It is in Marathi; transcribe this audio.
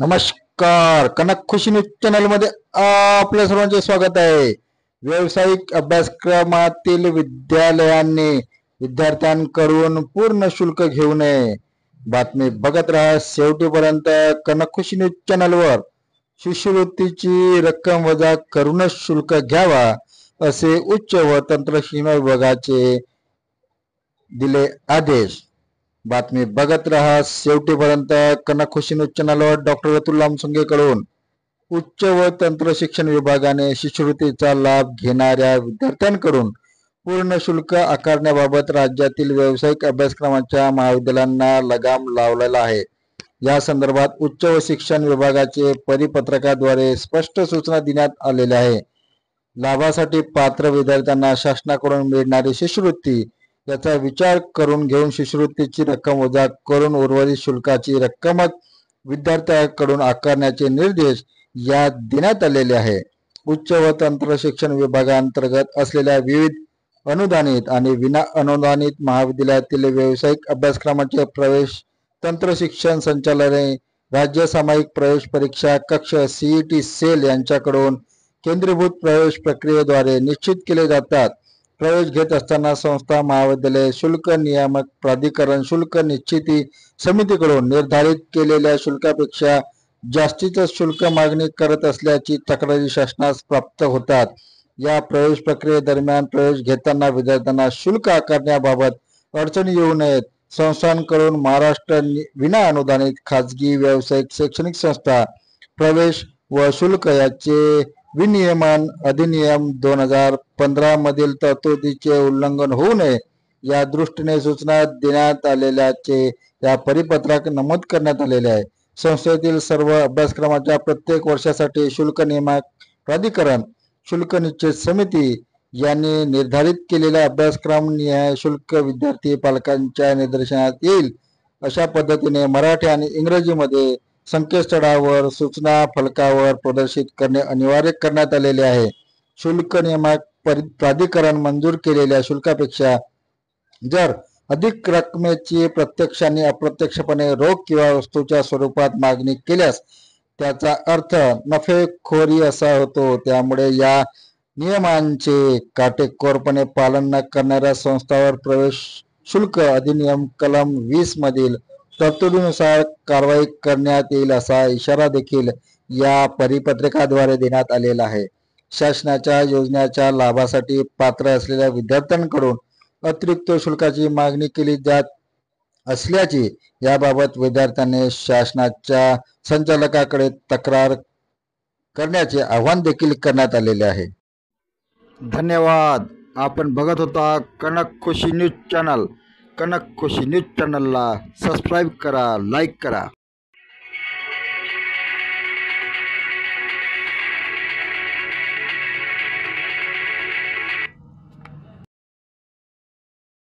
नमस्कार. कनक खुशी न्यूज चॅनल मध्ये आपल्या सर्वांचे स्वागत आहे. व्यावसायिक अभ्यासक्रमातील विद्यालयांनी विद्यार्थ्यांकडून पूर्ण शुल्क घेऊ नये. बातमी बघत राहा शेवटीपर्यंत. कनक खुशी न्यूज चॅनलवर शिष्यवृत्तीची रक्कम वजा करूनच शुल्क घ्यावा असे उच्च व तंत्र शिक्षण विभागाचे दिले आदेश. बातमी बघत राहा शेवटीपर्यंत. कनक खुशी न्यूज चॅनलवर डॉक्टर अतुल लामसंगेकडून उच्च व तंत्र शिक्षण विभागाने शिष्यवृत्तीचा लाभ घेणाऱ्या विद्यार्थ्यांकडून पूर्ण शुल्क आकारण्याबाबत राज्यातील व्यावसायिक अभ्यासक्रमाच्या महाविद्यालयांना लगाम लावलेला आहे. या संदर्भात उच्च व शिक्षण विभागाचे परिपत्रकाद्वारे स्पष्ट सूचना देण्यात आलेल्या आहे. लाभासाठी पात्र विद्यार्थ्यांना शासनाकडून मिळणारी शिष्यवृत्ती याचा विचार करून घेऊन शिष्यवृत्तीची रक्कम वजा करून उर्वरित शुल्काची रक्कमच विद्यार्थ्यांकडून आकारण्याचे निर्देश यात देण्यात आलेले आहे. उच्च व तंत्र शिक्षण विभागांतर्गत असलेल्या विविध अनुदानित आणि विना अनुदानित महाविद्यालयातील व्यावसायिक अभ्यासक्रमाचे प्रवेश तंत्र शिक्षण संचालनालय, राज्य सामायिक प्रवेश परीक्षा कक्ष CET सेल यांच्याकडून केंद्रीभूत प्रवेश प्रक्रियेद्वारे निश्चित केले जातात. प्रवेश घेत असताना संस्था, महाविद्यालय शुल्क नियामक प्राधिकरण शुल्क निश्चिती समितीकडून निर्धारित केलेल्या शुल्कापेक्षा जास्तीचे शुल्क मागणी करत असल्याची तक्रारी शासनास प्राप्त होतात. या प्रवेश प्रक्रियेदरम्यान प्रवेश घेताना विद्यार्थ्यांना शुल्क आकारण्याबाबत अडचणी येऊ नयेत. संस्थांकडून महाराष्ट्र विना अनुदानित खाजगी व्यावसायिक शैक्षणिक संस्था प्रवेश व शुल्क याचे विनियमन अधिनियम 2015 मधील तरतुदीचे उल्लंघन होऊ नये या दृष्टीने सूचना देण्यात आलेल्याचे या परिपत्रकात नमूद करण्यात आलेले आहे. संस्थेतील सर्व अभ्यासक्रमाच्या प्रत्येक वर्षासाठी शुल्क नियामक प्राधिकरण शुल्क निश्चित समिती यांनी निर्धारित केलेल्या अभ्यासक्रम निहाय शुल्क विद्यार्थी पालकांच्या निदर्शनात येईल अशा पद्धतीने मराठी आणि इंग्रजीमध्ये संकेतस्थळावर सूचना फलकावर प्रदर्शित करणे अनिवार्य करण्यात आलेले आहे. शुल्क नियामक प्राधिकरण मंजूर केलेल्या शुल्कापेक्षा जर अधिक रकमेची प्रत्यक्ष आणि अप्रत्यक्षपणे रोख किंवा वस्तूच्या स्वरूपात मागणी केल्यास त्याचा अर्थ नफेखोरी असा होतो. त्यामुळे या नियमांचे काटेकोरपणे पालन न करणाऱ्या संस्थांवर प्रवेश शुल्क अधिनियम कलम 20 मधील तरतुदीनुसार कारवाई करण्यात येईल असा इशारा देखील या परिपत्रकाद्वारे देण्यात आलेला आहे. शासनाच्या योजनेच्या लाभासाठी पात्र असलेल्या विद्यार्थ्यांकडून अतिरिक्त शुल्काची मागणी केली जात असल्याची याबाबत विद्यार्थ्यांनी शासनाच्या संचालकाकडे तक्रार करण्याचे आवाहन देखील करण्यात आलेले आहे. धन्यवाद. आपण बघत होता कनक खुशी न्यूज चॅनल. कनक खुशी न्यूज चॅनलला सबस्क्राईब करा, लाईक करा.